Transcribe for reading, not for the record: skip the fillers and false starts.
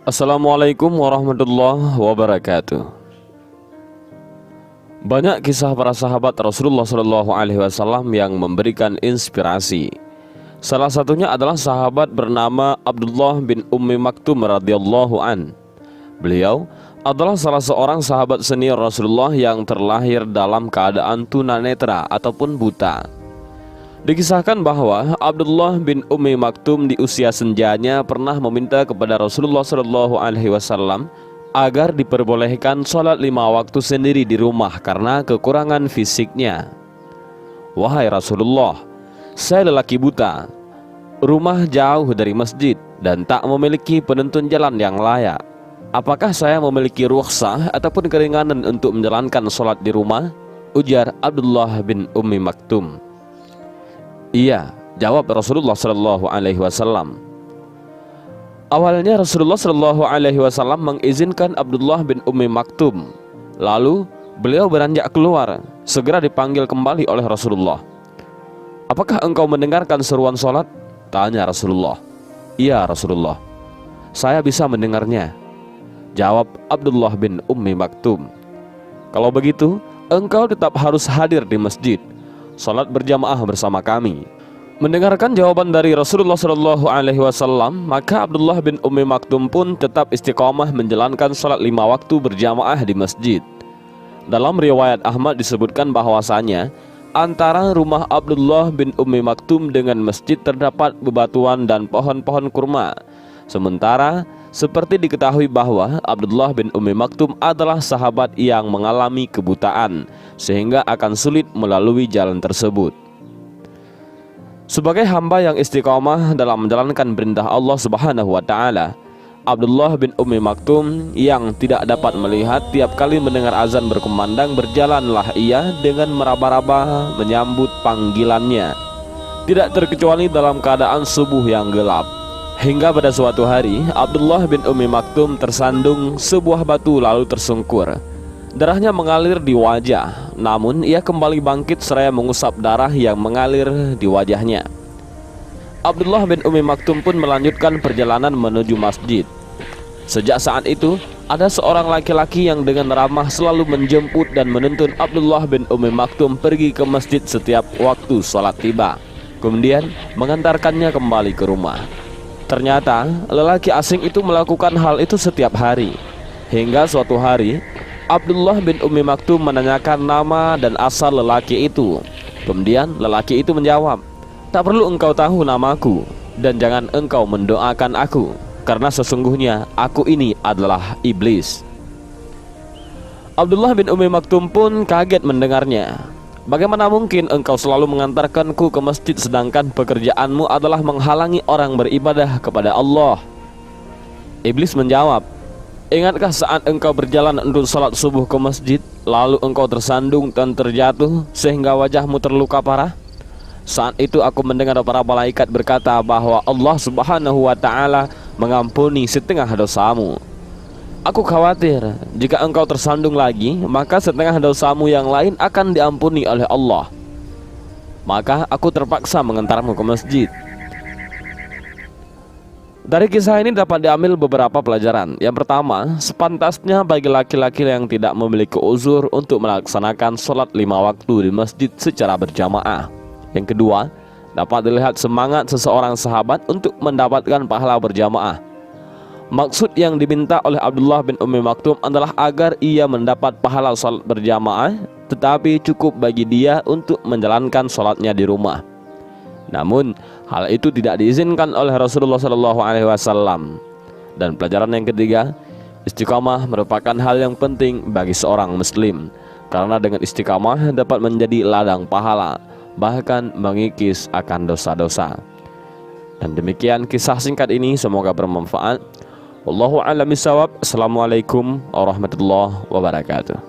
Assalamualaikum warahmatullahi wabarakatuh. Banyak kisah para sahabat Rasulullah SAW yang memberikan inspirasi. Salah satunya adalah sahabat bernama Abdullah bin Ummi Maktum radhiyallahu an. Beliau adalah salah seorang sahabat senior Rasulullah yang terlahir dalam keadaan tunanetra ataupun buta. Dikisahkan bahwa Abdullah bin Ummi Maktum di usia senjanya pernah meminta kepada Rasulullah SAW agar diperbolehkan sholat 5 waktu sendiri di rumah karena kekurangan fisiknya. "Wahai Rasulullah, saya lelaki buta, rumah jauh dari masjid dan tak memiliki penuntun jalan yang layak. Apakah saya memiliki rukhsah ataupun keringanan untuk menjalankan sholat di rumah?" ujar Abdullah bin Ummi Maktum. "Iya," jawab Rasulullah SAW. Awalnya Rasulullah SAW mengizinkan Abdullah bin Ummi Maktum. Lalu beliau beranjak keluar, segera dipanggil kembali oleh Rasulullah. "Apakah engkau mendengarkan seruan sholat?" tanya Rasulullah. "Iya Rasulullah, saya bisa mendengarnya," jawab Abdullah bin Ummi Maktum. "Kalau begitu, engkau tetap harus hadir di masjid, sholat berjamaah bersama kami." Mendengarkan jawaban dari Rasulullah SAW, maka Abdullah bin Ummi Maktum pun tetap istiqomah menjalankan sholat 5 waktu berjamaah di masjid. Dalam riwayat Ahmad disebutkan bahwasanya antara rumah Abdullah bin Ummi Maktum dengan masjid terdapat bebatuan dan pohon-pohon kurma. Sementara seperti diketahui bahwa Abdullah bin Ummi Maktum adalah sahabat yang mengalami kebutaan, sehingga akan sulit melalui jalan tersebut. Sebagai hamba yang istiqomah dalam menjalankan perintah Allah Subhanahu wa Ta'ala, Abdullah bin Ummi Maktum yang tidak dapat melihat tiap kali mendengar azan berkumandang, berjalanlah ia dengan meraba-raba menyambut panggilannya, tidak terkecuali dalam keadaan subuh yang gelap. Hingga pada suatu hari Abdullah bin Ummi Maktum tersandung sebuah batu lalu tersungkur. Darahnya mengalir di wajah, namun ia kembali bangkit seraya mengusap darah yang mengalir di wajahnya. Abdullah bin Ummi Maktum pun melanjutkan perjalanan menuju masjid. Sejak saat itu, ada seorang laki-laki yang dengan ramah selalu menjemput dan menuntun Abdullah bin Ummi Maktum pergi ke masjid setiap waktu sholat tiba, kemudian mengantarkannya kembali ke rumah. Ternyata lelaki asing itu melakukan hal itu setiap hari. Hingga suatu hari Abdullah bin Ummi Maktum menanyakan nama dan asal lelaki itu. Kemudian lelaki itu menjawab, "Tak perlu engkau tahu namaku, dan jangan engkau mendoakan aku, karena sesungguhnya aku ini adalah iblis." Abdullah bin Ummi Maktum pun kaget mendengarnya. "Bagaimana mungkin engkau selalu mengantarkanku ke masjid sedangkan pekerjaanmu adalah menghalangi orang beribadah kepada Allah?" Iblis menjawab, "Ingatkah saat engkau berjalan untuk sholat subuh ke masjid, lalu engkau tersandung dan terjatuh sehingga wajahmu terluka parah? Saat itu aku mendengar para malaikat berkata bahwa Allah Subhanahu wa Ta'ala mengampuni setengah dosamu. Aku khawatir jika engkau tersandung lagi, maka setengah dosamu yang lain akan diampuni oleh Allah. Maka aku terpaksa mengantarmu ke masjid." Dari kisah ini dapat diambil beberapa pelajaran. Yang pertama, sepantasnya bagi laki-laki yang tidak memiliki uzur untuk melaksanakan sholat 5 waktu di masjid secara berjamaah. Yang kedua, dapat dilihat semangat seseorang sahabat untuk mendapatkan pahala berjamaah. Maksud yang diminta oleh Abdullah bin Ummi Maktum adalah agar ia mendapat pahala sholat berjamaah, tetapi cukup bagi dia untuk menjalankan sholatnya di rumah. Namun hal itu tidak diizinkan oleh Rasulullah SAW. Dan pelajaran yang ketiga, istiqamah merupakan hal yang penting bagi seorang muslim, karena dengan istiqamah dapat menjadi ladang pahala, bahkan mengikis akan dosa-dosa. Dan demikian kisah singkat ini, semoga bermanfaat. Wallahu a'lam bishawab. Assalamualaikum warahmatullahi wabarakatuh.